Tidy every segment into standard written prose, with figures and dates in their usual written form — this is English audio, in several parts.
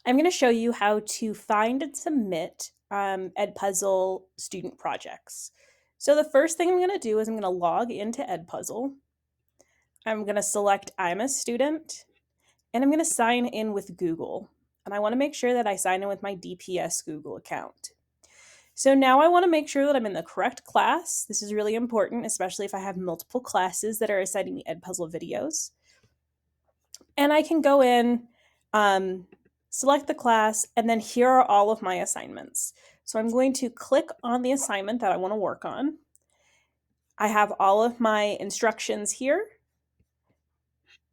I'm going to show you how to find and submit Edpuzzle student projects. So the first thing I'm going to do is I'm going to log into Edpuzzle. I'm going to select I'm a student, and I'm going to sign in with Google. And I want to make sure that I sign in with my DPS Google account. So now I want to make sure that I'm in the correct class. This is really important, especially if I have multiple classes that are assigning me Edpuzzle videos. And I can go in, select the class, and then here are all of my assignments. So I'm going to click on the assignment that I want to work on. I have all of my instructions here.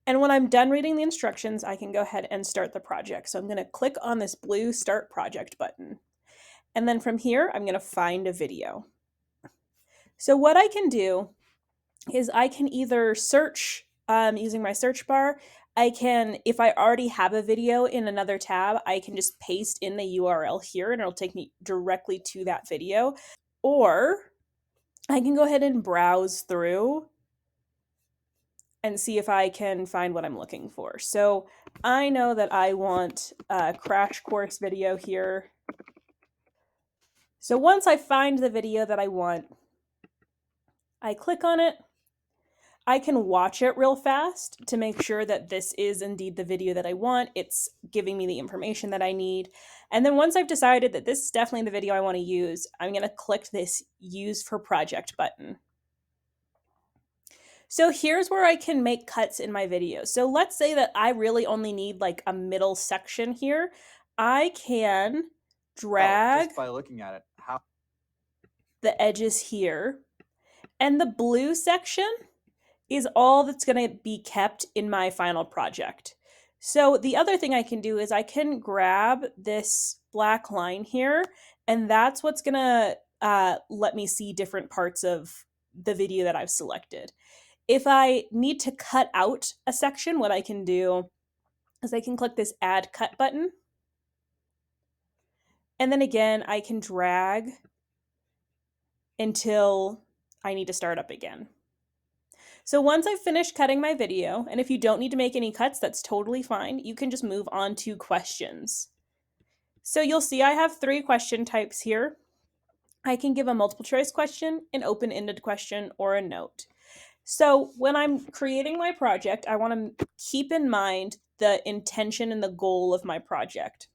And when I'm done reading the instructions, I can go ahead and start the project. So I'm going to click on this blue Start Project button. And then from here, I'm going to find a video. So what I can do is I can either search using my search bar. I can, if I already have a video in another tab, I can just paste in the URL here and it'll take me directly to that video. Or I can go ahead and browse through and see if I can find what I'm looking for. So I know that I want a crash course video here. So once I find the video that I want, I click on it. I can watch it real fast to make sure that this is indeed the video that I want. It's giving me the information that I need. And then once I've decided that this is definitely the video I want to use, I'm going to click this Use for Project button. So here's where I can make cuts in my video. So let's say that I really only need like a middle section here. I can drag just by looking at it, the edges here. And the blue section is all that's going to be kept in my final project. So the other thing I can do is I can grab this black line here, and that's what's going to let me see different parts of the video that I've selected. If I need to cut out a section, what I can do is I can click this Add Cut button. And then again, I can drag until I need to start up again. So once I've finished cutting my video, and if you don't need to make any cuts, that's totally fine. You can just move on to questions. So you'll see I have 3 question types here. I can give a multiple choice question, an open-ended question, or a note. So when I'm creating my project, I want to keep in mind the intention and the goal of my project.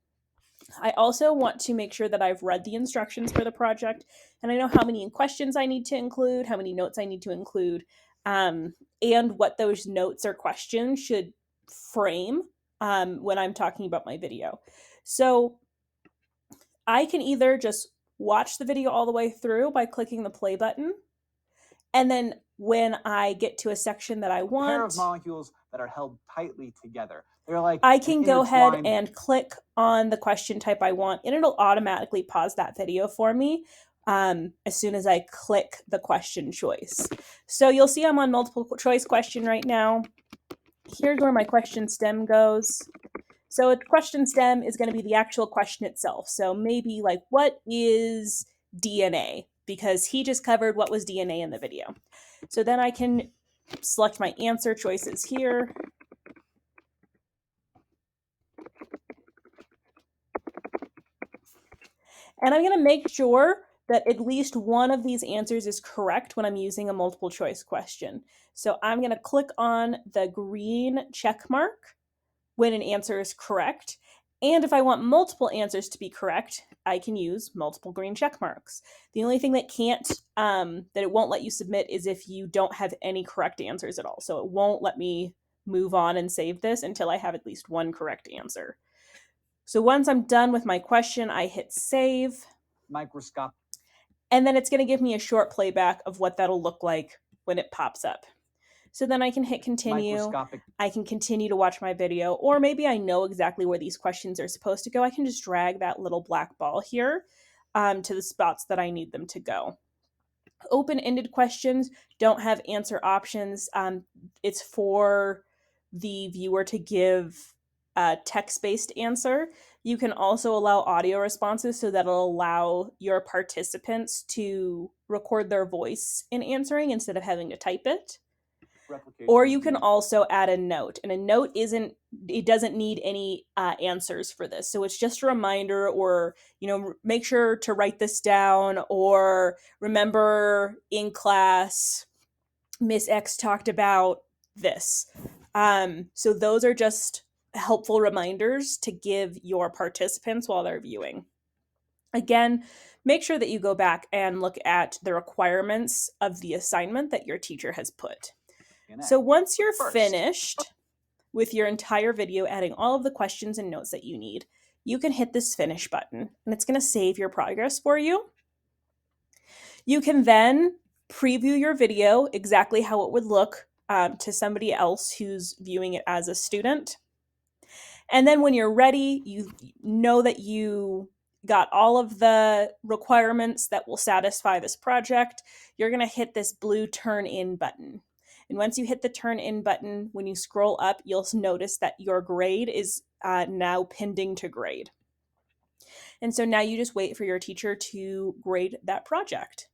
I also want to make sure that I've read the instructions for the project and I know how many questions I need to include, how many notes I need to include, and what those notes or questions should frame when I'm talking about my video. So I can either just watch the video all the way through by clicking the play button, and then when I get to a section that I want, pair of molecules that are held tightly together. They're like I can go ahead and click on the question type I want, and it'll automatically pause that video for me as soon as I click the question choice. So you'll see I'm on multiple choice question right now. Here's where my question stem goes. So a question stem is going to be the actual question itself. So maybe like, what is DNA? Because he just covered what was DNA in the video. So then I can select my answer choices here. And I'm going to make sure that at least one of these answers is correct when I'm using a multiple choice question. So I'm going to click on the green check mark when an answer is correct. And if I want multiple answers to be correct, I can use multiple green check marks. The only thing that that it won't let you submit is if you don't have any correct answers at all. So it won't let me move on and save this until I have at least one correct answer. So once I'm done with my question, I hit save. Microscopic. And then it's going to give me a short playback of what that'll look like when it pops up. So then I can hit continue. I can continue to watch my video, or maybe I know exactly where these questions are supposed to go. I can just drag that little black ball here to the spots that I need them to go. Open-ended questions don't have answer options. It's for the viewer to give a text-based answer. You can also allow audio responses, so that'll allow your participants to record their voice in answering instead of having to type it. replication. Or you can also add a note, and a note doesn't need any answers for this. So it's just a reminder, or, make sure to write this down, or remember in class, Miss X talked about this. So those are just helpful reminders to give your participants while they're viewing. Again, make sure that you go back and look at the requirements of the assignment that your teacher has put. So once you're finished with your entire video, adding all of the questions and notes that you need, you can hit this finish button, and it's going to save your progress for you. You can then preview your video exactly how it would look to somebody else who's viewing it as a student. And then when you're ready, you know that you got all of the requirements that will satisfy this project, you're going to hit this blue turn in button. And once you hit the turn in button, when you scroll up, you'll notice that your grade is now pending to grade. And so now you just wait for your teacher to grade that project.